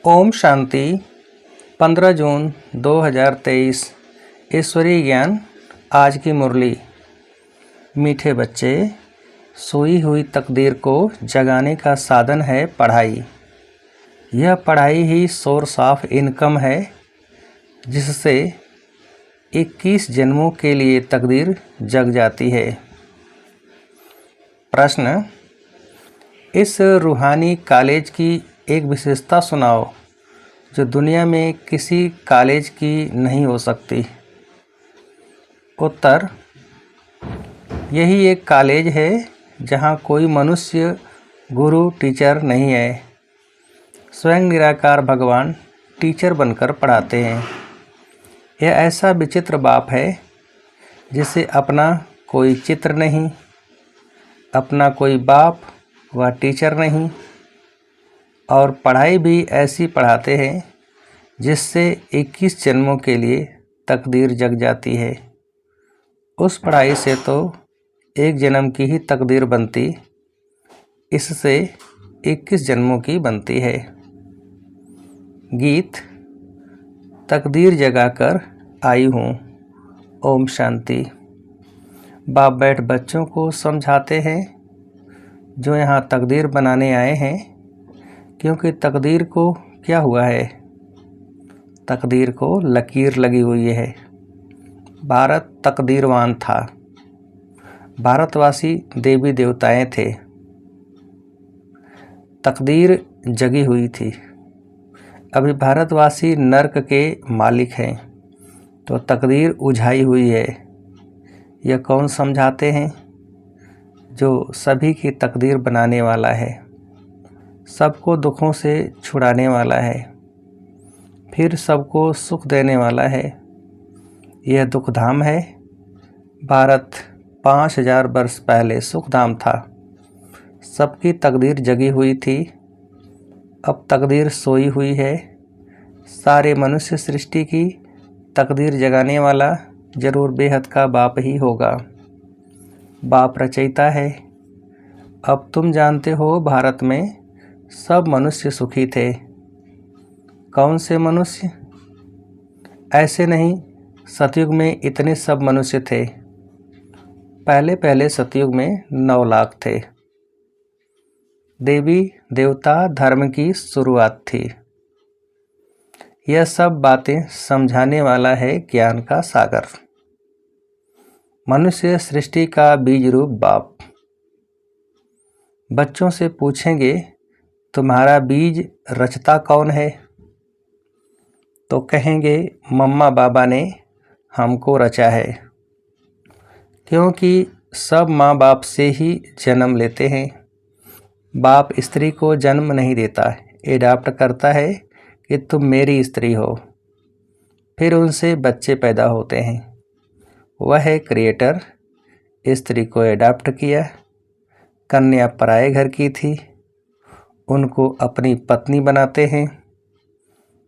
ओम शांति। 15 जून 2023। ईश्वरीय ज्ञान। आज की मुरली। मीठे बच्चे, सोई हुई तकदीर को जगाने का साधन है पढ़ाई। यह पढ़ाई ही सोर्स ऑफ इनकम है, जिससे 21 जन्मों के लिए तकदीर जग जाती है। प्रश्न: इस रूहानी कॉलेज की एक विशेषता सुनाओ जो दुनिया में किसी कॉलेज की नहीं हो सकती। उत्तर: यही एक कॉलेज है जहाँ कोई मनुष्य गुरु टीचर नहीं है। स्वयं निराकार भगवान टीचर बनकर पढ़ाते हैं। यह ऐसा विचित्र बाप है जिसे अपना कोई चित्र नहीं, अपना कोई बाप व टीचर नहीं, और पढ़ाई भी ऐसी पढ़ाते हैं जिससे 21 जन्मों के लिए तकदीर जग जाती है। उस पढ़ाई से तो एक जन्म की ही तकदीर बनती, इससे 21 जन्मों की बनती है। गीत। तकदीर जगाकर आई हूँ। ओम शांति। बाप बैठ बच्चों को समझाते हैं जो यहाँ तकदीर बनाने आए हैं, क्योंकि तकदीर को क्या हुआ है? तकदीर को लकीर लगी हुई है। भारत तकदीरवान था। भारतवासी देवी देवताएं थे। तकदीर जगी हुई थी। अभी भारतवासी नर्क के मालिक हैं, तो तकदीर उझाई हुई है। यह कौन समझाते हैं? जो सभी की तकदीर बनाने वाला है, सबको दुखों से छुड़ाने वाला है, फिर सबको सुख देने वाला है। यह दुखधाम है। भारत 5000 वर्ष पहले सुखधाम था। सबकी तकदीर जगी हुई थी। अब तकदीर सोई हुई है। सारे मनुष्य सृष्टि की तकदीर जगाने वाला जरूर बेहद का बाप ही होगा। बाप रचयिता है। अब तुम जानते हो, भारत में सब मनुष्य सुखी थे। कौन से मनुष्य? ऐसे नहीं, सतयुग में इतने सब मनुष्य थे। पहले सतयुग में 9 लाख थे। देवी देवता धर्म की शुरुआत थी। यह सब बातें समझाने वाला है ज्ञान का सागर। मनुष्य सृष्टि का बीज रूप बाप। बच्चों से पूछेंगे, तुम्हारा बीज रचता कौन है? तो कहेंगे, मम्मा बाबा ने हमको रचा है। क्योंकि सब माँ बाप से ही जन्म लेते हैं। बाप स्त्री को जन्म नहीं देता, एडाप्ट करता है कि तुम मेरी स्त्री हो। फिर उनसे बच्चे पैदा होते हैं। वह है क्रिएटर। स्त्री को एडाप्ट किया। कन्या पराये घर की थी, उनको अपनी पत्नी बनाते हैं।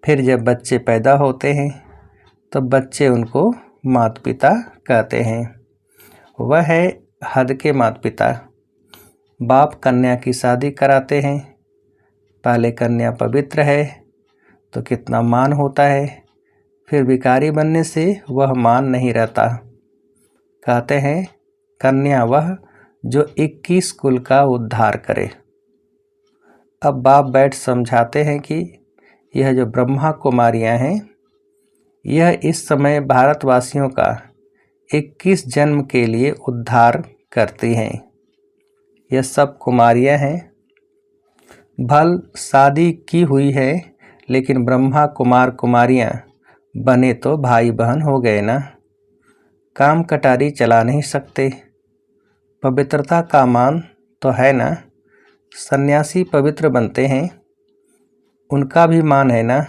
फिर जब बच्चे पैदा होते हैं तो बच्चे उनको माता पिता कहते हैं। वह है हद के माता पिता। बाप कन्या की शादी कराते हैं। पहले कन्या पवित्र है तो कितना मान होता है, फिर भिखारी बनने से वह मान नहीं रहता। कहते हैं, कन्या वह जो 21 कुल का उद्धार करे। अब बाप बैठ समझाते हैं कि यह जो ब्रह्मा कुमारियां हैं, यह इस समय भारतवासियों का 21 जन्म के लिए उद्धार करती हैं। यह सब कुमारियां हैं। भल शादी की हुई है, लेकिन ब्रह्मा कुमार कुमारियां बने तो भाई बहन हो गए ना। काम कटारी चला नहीं सकते। पवित्रता का मान तो है ना। सन्यासी पवित्र बनते हैं, उनका भी मान है ना।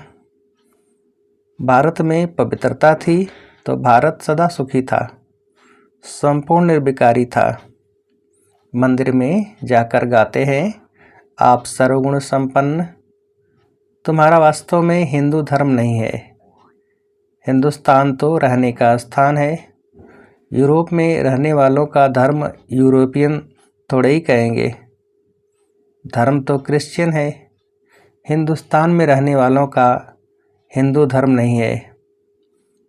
भारत में पवित्रता थी तो भारत सदा सुखी था, संपूर्ण निर्विकारी था। मंदिर में जाकर गाते हैं, आप सर्वगुण संपन्न। तुम्हारा वास्तव में हिंदू धर्म नहीं है। हिंदुस्तान तो रहने का स्थान है। यूरोप में रहने वालों का धर्म यूरोपियन थोड़े ही कहेंगे। धर्म तो क्रिश्चियन है। हिंदुस्तान में रहने वालों का हिंदू धर्म नहीं है,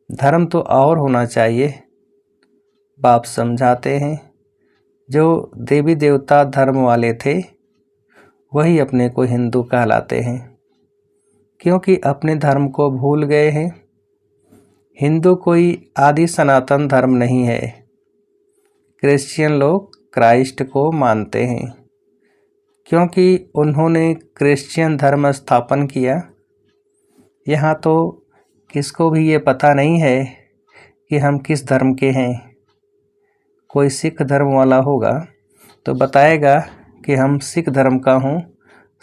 धर्म तो और होना चाहिए। बाप समझाते हैं, जो देवी देवता धर्म वाले थे वही अपने को हिंदू कहलाते हैं, क्योंकि अपने धर्म को भूल गए हैं। हिंदू कोई आदि सनातन धर्म नहीं है। क्रिश्चियन लोग क्राइस्ट को मानते हैं, क्योंकि उन्होंने क्रिश्चियन धर्म स्थापन किया। यहाँ तो किसको भी ये पता नहीं है कि हम किस धर्म के हैं। कोई सिख धर्म वाला होगा तो बताएगा कि हम सिख धर्म का हूँ।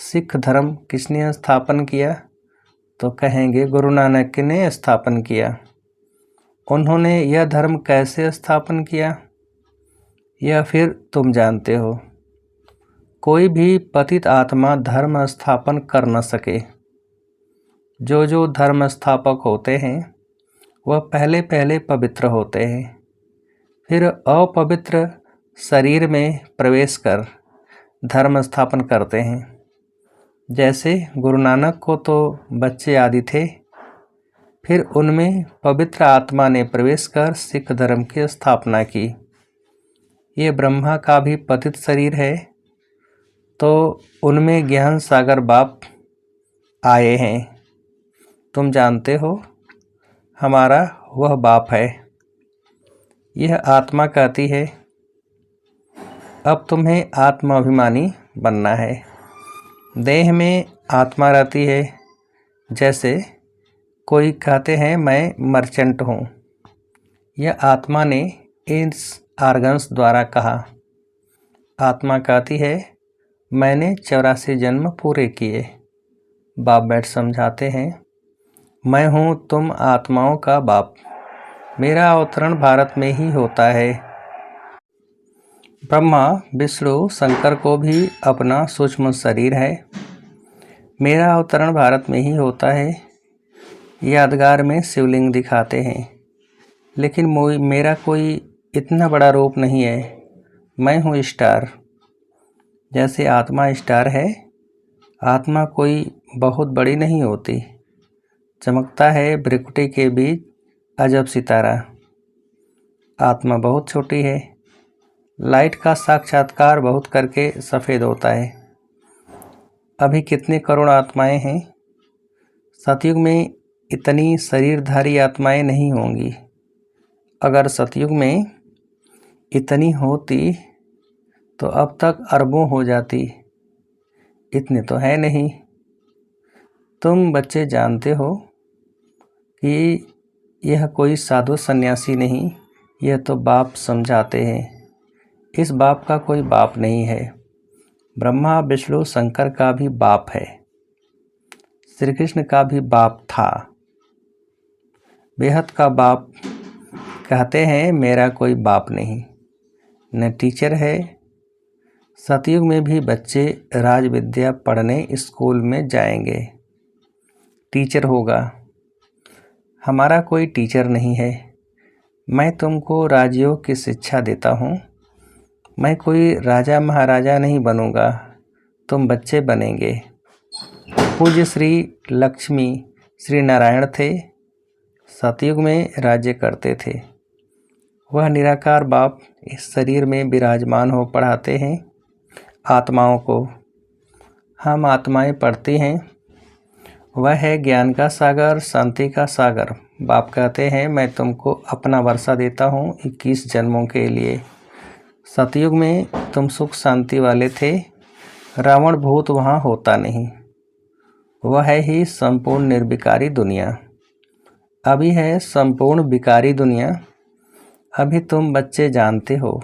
सिख धर्म किसने स्थापन किया? तो कहेंगे गुरु नानक ने स्थापन किया। उन्होंने यह धर्म कैसे स्थापन किया, यह फिर तुम जानते हो। कोई भी पतित आत्मा धर्म स्थापन कर न सके। जो धर्म स्थापक होते हैं वह पहले पहले पवित्र होते हैं, फिर अपवित्र शरीर में प्रवेश कर धर्म स्थापन करते हैं। जैसे गुरु नानक को तो बच्चे आदि थे, फिर उनमें पवित्र आत्मा ने प्रवेश कर सिख धर्म की स्थापना की। ये ब्रह्मा का भी पतित शरीर है, तो उनमें ज्ञान सागर बाप आए हैं। तुम जानते हो हमारा वह बाप है। यह आत्मा कहती है अब तुम्हें आत्माभिमानी बनना है। देह में आत्मा रहती है। जैसे कोई कहते हैं मैं मर्चेंट हूँ, यह आत्मा ने इस आर्गन्स द्वारा कहा। आत्मा कहती है मैंने 84 जन्म पूरे किए। बाप बैठ समझाते हैं, मैं हूँ तुम आत्माओं का बाप। मेरा अवतरण भारत में ही होता है। ब्रह्मा विष्णु शंकर को भी अपना सूक्ष्म शरीर है। मेरा अवतरण भारत में ही होता है। यादगार में शिवलिंग दिखाते हैं, लेकिन मेरा कोई इतना बड़ा रूप नहीं है। मैं हूँ स्टार। जैसे आत्मा स्टार है, आत्मा कोई बहुत बड़ी नहीं होती। चमकता है भ्रिकुटी के बीच अजब सितारा। आत्मा बहुत छोटी है। लाइट का साक्षात्कार बहुत करके सफ़ेद होता है। अभी कितने करोड़ आत्माएं हैं। सतयुग में इतनी शरीरधारी आत्माएं नहीं होंगी। अगर सतयुग में इतनी होती तो अब तक अरबों हो जाती। इतने तो है नहीं। तुम बच्चे जानते हो कि यह कोई साधु सन्यासी नहीं, यह तो बाप समझाते हैं। इस बाप का कोई बाप नहीं है। ब्रह्मा विष्णु शंकर का भी बाप है। श्री कृष्ण का भी बाप था। बेहद का बाप कहते हैं मेरा कोई बाप नहीं, न टीचर है। सतयुग में भी बच्चे राज विद्या पढ़ने स्कूल में जाएंगे। टीचर होगा। हमारा कोई टीचर नहीं है। मैं तुमको राजयोग की शिक्षा देता हूँ। मैं कोई राजा महाराजा नहीं बनूँगा, तुम बच्चे बनेंगे। पूज्य श्री लक्ष्मी श्री नारायण थे, सतयुग में राज्य करते थे। वह निराकार बाप इस शरीर में विराजमान हो पढ़ाते हैं आत्माओं को। हम आत्माएं पढ़ती हैं। वह है ज्ञान का सागर, शांति का सागर। बाप कहते हैं मैं तुमको अपना वर्षा देता हूँ 21 जन्मों के लिए। सतयुग में तुम सुख शांति वाले थे। रावण भूत वहाँ होता नहीं। वह है ही संपूर्ण निर्विकारी दुनिया। अभी है संपूर्ण विकारी दुनिया। अभी तुम बच्चे जानते हो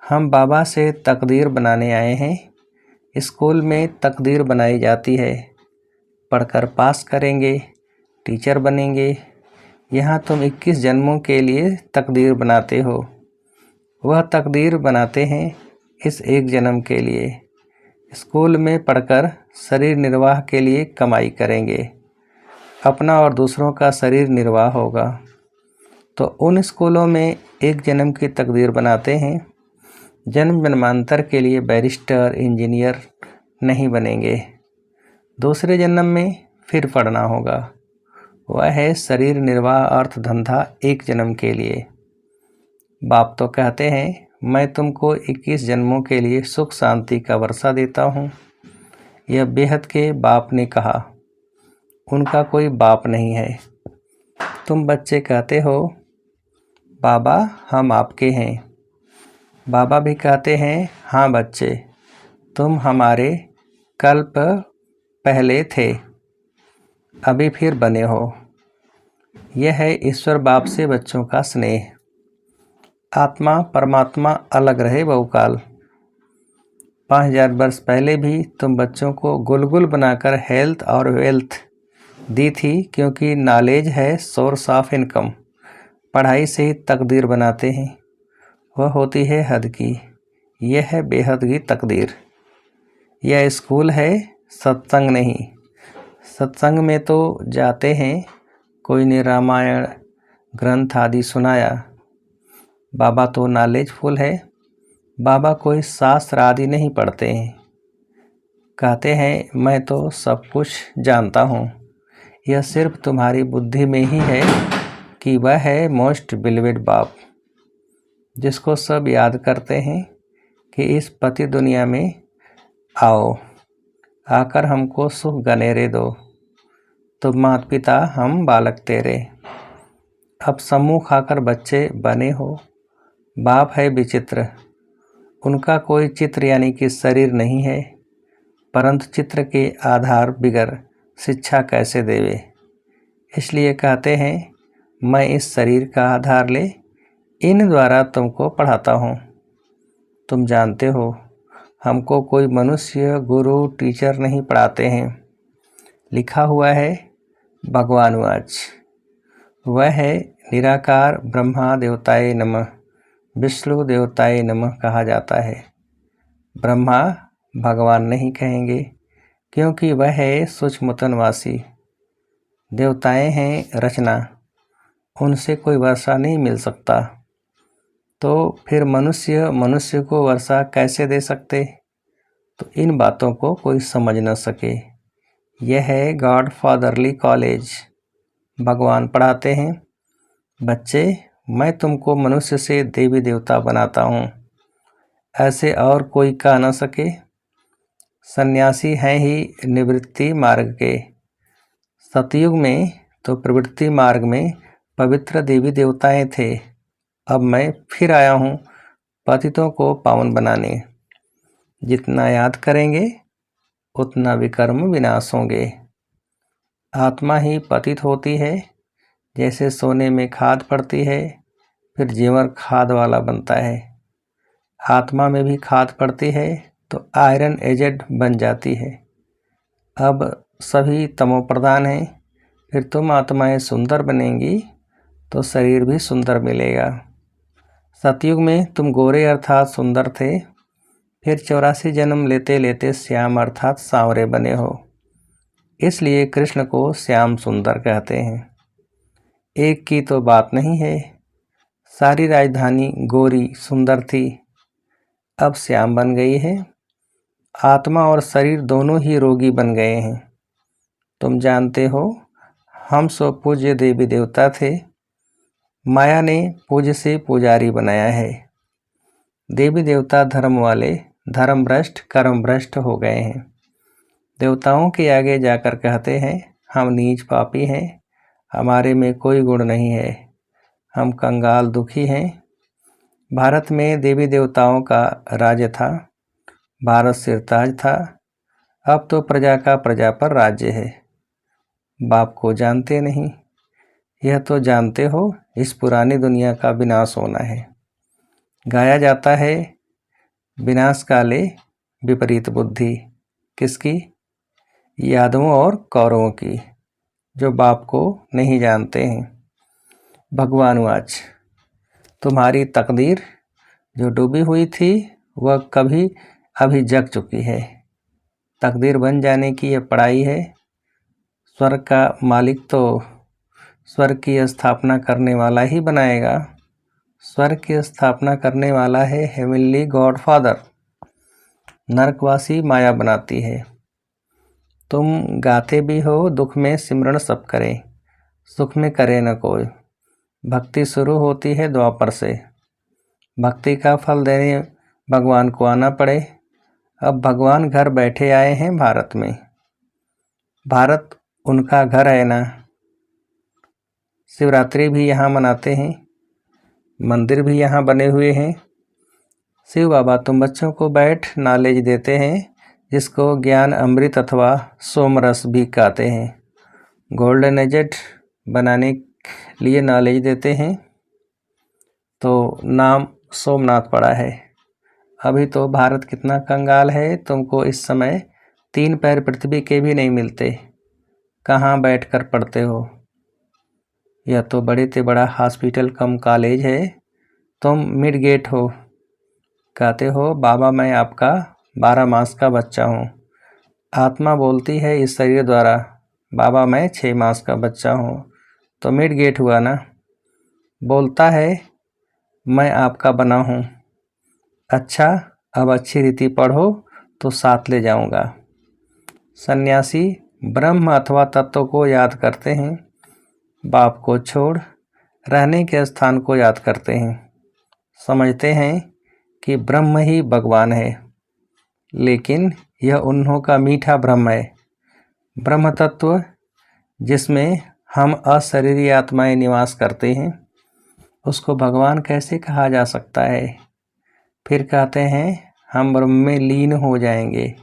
हम बाबा से तकदीर बनाने आए हैं। स्कूल में तकदीर बनाई जाती है। पढ़कर पास करेंगे, टीचर बनेंगे। यहाँ तुम 21 जन्मों के लिए तकदीर बनाते हो। वह तकदीर बनाते हैं इस एक जन्म के लिए। स्कूल में पढ़कर शरीर निर्वाह के लिए कमाई करेंगे। अपना और दूसरों का शरीर निर्वाह होगा। तो उन स्कूलों में एक जन्म की तकदीर बनाते हैं। जन्म जन्मांतर के लिए बैरिस्टर इंजीनियर नहीं बनेंगे। दूसरे जन्म में फिर पढ़ना होगा। वह है शरीर निर्वाह अर्थ धंधा एक जन्म के लिए। बाप तो कहते हैं मैं तुमको 21 जन्मों के लिए सुख शांति का वर्षा देता हूँ। यह बेहद के बाप ने कहा। उनका कोई बाप नहीं है। तुम बच्चे कहते हो बाबा हम आपके हैं। बाबा भी कहते हैं हाँ बच्चे, तुम हमारे कल्प पहले थे, अभी फिर बने हो। यह है ईश्वर बाप से बच्चों का स्नेह। आत्मा परमात्मा अलग रहे बहुकाल। 5000 वर्ष पहले भी तुम बच्चों को गुलगुल बनाकर हेल्थ और वेल्थ दी थी, क्योंकि नॉलेज है सोर्स ऑफ इनकम। पढ़ाई से ही तकदीर बनाते हैं, वह होती है हद की। यह है बेहद की तकदीर। यह स्कूल है, सत्संग नहीं। सत्संग में तो जाते हैं, कोई ने रामायण ग्रंथ आदि सुनाया। बाबा तो नॉलेजफुल है। बाबा कोई शास्त्र आदि नहीं पढ़ते हैं। कहते हैं मैं तो सब कुछ जानता हूँ। यह सिर्फ तुम्हारी बुद्धि में ही है कि वह है मोस्ट बिलीवेड बाप, जिसको सब याद करते हैं कि इस पति दुनिया में आओ, आकर हमको सुख गनेरे दो। तुम माता पिता हम बालक तेरे। अब सम्मुख आकर बच्चे बने हो। बाप है विचित्र। उनका कोई चित्र यानी कि शरीर नहीं है, परंतु चित्र के आधार बिगर शिक्षा कैसे देवे। इसलिए कहते हैं मैं इस शरीर का आधार ले इन द्वारा तुमको पढ़ाता हूँ। तुम जानते हो हमको कोई मनुष्य गुरु टीचर नहीं पढ़ाते हैं। लिखा हुआ है भगवान वाच। वह है निराकार ब्रह्मा देवताय नमः, विष्णु देवताय नमः कहा जाता है। ब्रह्मा भगवान नहीं कहेंगे, क्योंकि वह है सूक्ष्मतनवासी। देवताएं हैं रचना, उनसे कोई वर्षा नहीं मिल सकता। तो फिर मनुष्य को वर्षा कैसे दे सकते। तो इन बातों को कोई समझ न सके। यह है गॉड फादरली कॉलेज। भगवान पढ़ाते हैं बच्चे मैं तुमको मनुष्य से देवी देवता बनाता हूँ, ऐसे और कोई कह न सके। सन्यासी हैं ही निवृत्ति मार्ग के। सतयुग में तो प्रवृत्ति मार्ग में पवित्र देवी देवताएं थे। अब मैं फिर आया हूँ पतितों को पावन बनाने। जितना याद करेंगे उतना विकर्म विनाश होंगे। आत्मा ही पतित होती है, जैसे सोने में खाद पड़ती है फिर जेवर खाद वाला बनता है। आत्मा में भी खाद पड़ती है तो आयरन एजेड बन जाती है। अब सभी तमोप्रधान हैं, फिर तुम आत्माएं सुंदर बनेंगी तो शरीर भी सुंदर मिलेगा। सतयुग में तुम गोरे अर्थात सुंदर थे, फिर 84 जन्म लेते लेते श्याम अर्थात सांवरे बने हो। इसलिए कृष्ण को श्याम सुंदर कहते हैं। एक की तो बात नहीं है, सारी राजधानी गोरी सुंदर थी, अब श्याम बन गई है। आत्मा और शरीर दोनों ही रोगी बन गए हैं। तुम जानते हो हम सो पूज्य देवी देवता थे, माया ने पूज्य से पुजारी बनाया है। देवी देवता धर्म वाले धर्म भ्रष्ट कर्म भ्रष्ट हो गए हैं। देवताओं के आगे जाकर कहते हैं हम नीच पापी हैं, हमारे में कोई गुण नहीं है, हम कंगाल दुखी हैं। भारत में देवी देवताओं का राज्य था, भारत सिरताज था। अब तो प्रजा का प्रजा पर राज्य है। बाप को जानते नहीं। यह तो जानते हो इस पुरानी दुनिया का विनाश होना है। गाया जाता है विनाश काले विपरीत बुद्धि। किसकी? यादवों और कौरवों की, जो बाप को नहीं जानते हैं। भगवान वाच तुम्हारी तकदीर जो डूबी हुई थी वह कभी अभी जग चुकी है। तकदीर बन जाने की यह पढ़ाई है। स्वर्ग का मालिक तो स्वर्ग की स्थापना करने वाला ही बनाएगा। स्वर्ग की स्थापना करने वाला है हेवनली गॉड फादर। नरकवासी माया बनाती है। तुम गाते भी हो, दुख में सिमरन सब करे, सुख में करे न कोई। भक्ति शुरू होती है द्वापर से, भक्ति का फल देने भगवान को आना पड़े। अब भगवान घर बैठे आए हैं भारत में, भारत उनका घर है ना। शिवरात्रि भी यहाँ मनाते हैं, मंदिर भी यहाँ बने हुए हैं। शिव बाबा तुम बच्चों को बैठ नॉलेज देते हैं, जिसको ज्ञान अमृत अथवा सोमरस भी कहते हैं। गोल्डन एजेट बनाने लिए नॉलेज देते हैं, तो नाम सोमनाथ पड़ा है। अभी तो भारत कितना कंगाल है, तुमको इस समय 3 पैर पृथ्वी के भी नहीं मिलते, कहाँ बैठकर पढ़ते हो। यह तो बड़े से बड़ा हॉस्पिटल कम कॉलेज है, तुम मिड गेट हो। कहते हो बाबा मैं आपका 12 मास का बच्चा हूँ। आत्मा बोलती है इस शरीर द्वारा, बाबा मैं 6 मास का बच्चा हूँ, तो मिड गेट हुआ ना। बोलता है मैं आपका बना हूँ। अच्छा अब अच्छी रीति पढ़ो तो साथ ले जाऊँगा। सन्यासी ब्रह्म अथवा तत्व को याद करते हैं, बाप को छोड़ रहने के स्थान को याद करते हैं। समझते हैं कि ब्रह्म ही भगवान है, लेकिन यह उन्हों का मीठा ब्रह्म है। ब्रह्म तत्व जिसमें हम अशरीरी आत्माएं निवास करते हैं, उसको भगवान कैसे कहा जा सकता है। फिर कहते हैं हम ब्रह्म में लीन हो जाएंगे।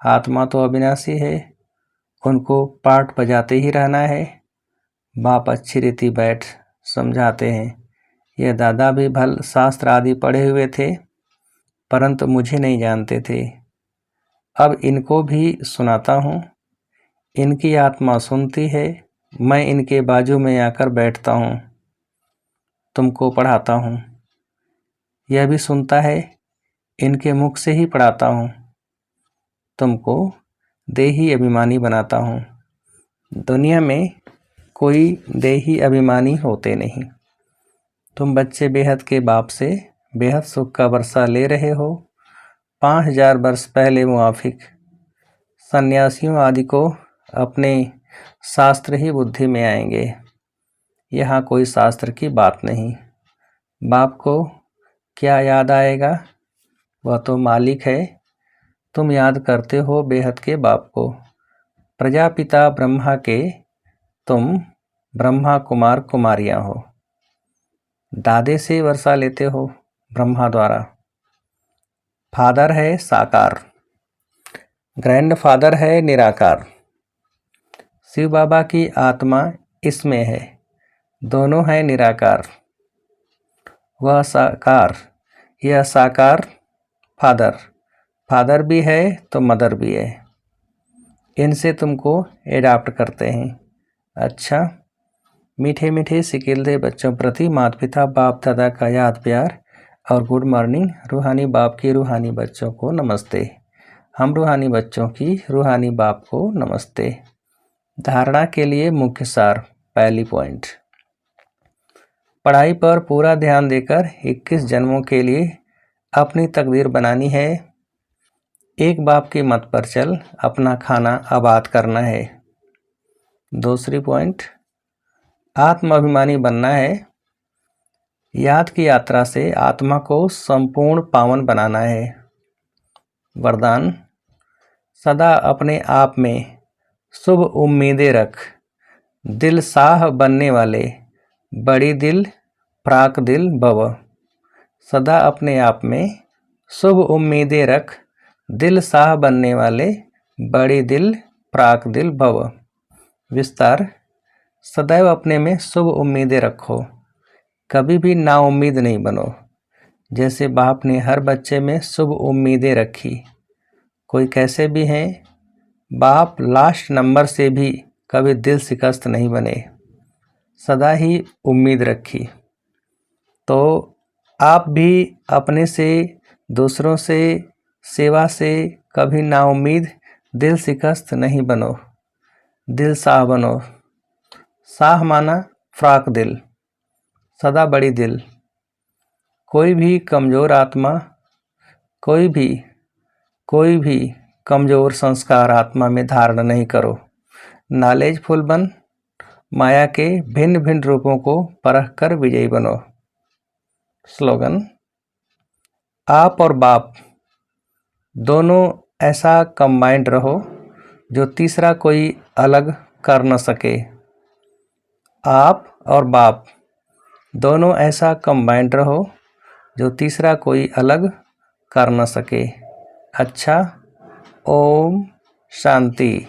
आत्मा तो अविनाशी है, उनको पाठ बजाते ही रहना है। बाप अच्छी रीति बैठ समझाते हैं। ये दादा भी भल शास्त्र आदि पढ़े हुए थे, परंतु मुझे नहीं जानते थे। अब इनको भी सुनाता हूँ, इनकी आत्मा सुनती है, मैं इनके बाजू में आकर बैठता हूँ, तुमको पढ़ाता हूँ। यह भी सुनता है, इनके मुख से ही पढ़ाता हूँ, तुमको देही अभिमानी बनाता हूँ। दुनिया में कोई देही अभिमानी होते नहीं। तुम बच्चे बेहद के बाप से बेहद सुख का वर्षा ले रहे हो। 5000 वर्ष पहले मुआफिक सन्यासियों आदि को अपने शास्त्र ही बुद्धि में आएंगे। यहाँ कोई शास्त्र की बात नहीं। बाप को क्या याद आएगा, वह तो मालिक है। तुम याद करते हो बेहद के बाप को। प्रजापिता ब्रह्मा के तुम ब्रह्मा कुमार कुमारियाँ हो। दादे से वर्षा लेते हो ब्रह्मा द्वारा। फादर है साकार, ग्रैंड फादर है निराकार। शिव बाबा की आत्मा इसमें है, दोनों है निराकार। वह साकार, यह साकार फादर, फादर भी है तो मदर भी है। इनसे तुमको एडाप्ट करते हैं। अच्छा मीठे मीठे सिकिलदे बच्चों प्रति माता पिता बाप दादा का याद प्यार और गुड मॉर्निंग। रूहानी बाप की रूहानी बच्चों को नमस्ते। हम रूहानी बच्चों की रूहानी बाप को नमस्ते। धारणा के लिए मुख्य सार। पहली पॉइंट, पढ़ाई पर पूरा ध्यान देकर 21 जन्मों के लिए अपनी तकदीर बनानी है। एक बाप के मत पर चल अपना खाना आबाद करना है। दूसरी पॉइंट, आत्माभिमानी बनना है। याद की यात्रा से आत्मा को संपूर्ण पावन बनाना है। वरदान, सदा अपने आप में शुभ उम्मीदें रख। दिल साह बनने वाले बड़ी दिल प्राक दिल भव। सदा अपने आप में शुभ उम्मीदें रख, दिल साह बनने वाले बड़ी दिल प्राक दिल भव। विस्तार, सदैव अपने में शुभ उम्मीदें रखो, कभी भी नाउम्मीद नहीं बनो। जैसे बाप ने हर बच्चे में शुभ उम्मीदें रखी। कोई कैसे भी हैं, बाप लास्ट नंबर से भी कभी दिल शिकस्त नहीं बने, सदा ही उम्मीद रखी। तो आप भी अपने से, दूसरों से, सेवा से कभी नाउम्मीद, दिल शिकस्त नहीं बनो, दिल साह बनो। साह माना फ्राक दिल, सदा बड़ी दिल। कोई भी कमज़ोर आत्मा, कोई भी कमज़ोर संस्कार आत्मा में धारण नहीं करो। नॉलेजफुल बन, माया के भिन्न भिन्न रूपों को परख कर विजयी बनो। स्लोगन: आप और बाप दोनों ऐसा कंबाइंड रहो जो तीसरा कोई अलग कर न सके। आप और बाप दोनों ऐसा कंबाइंड रहो जो तीसरा कोई अलग कर न सके। अच्छा, ओम शांति।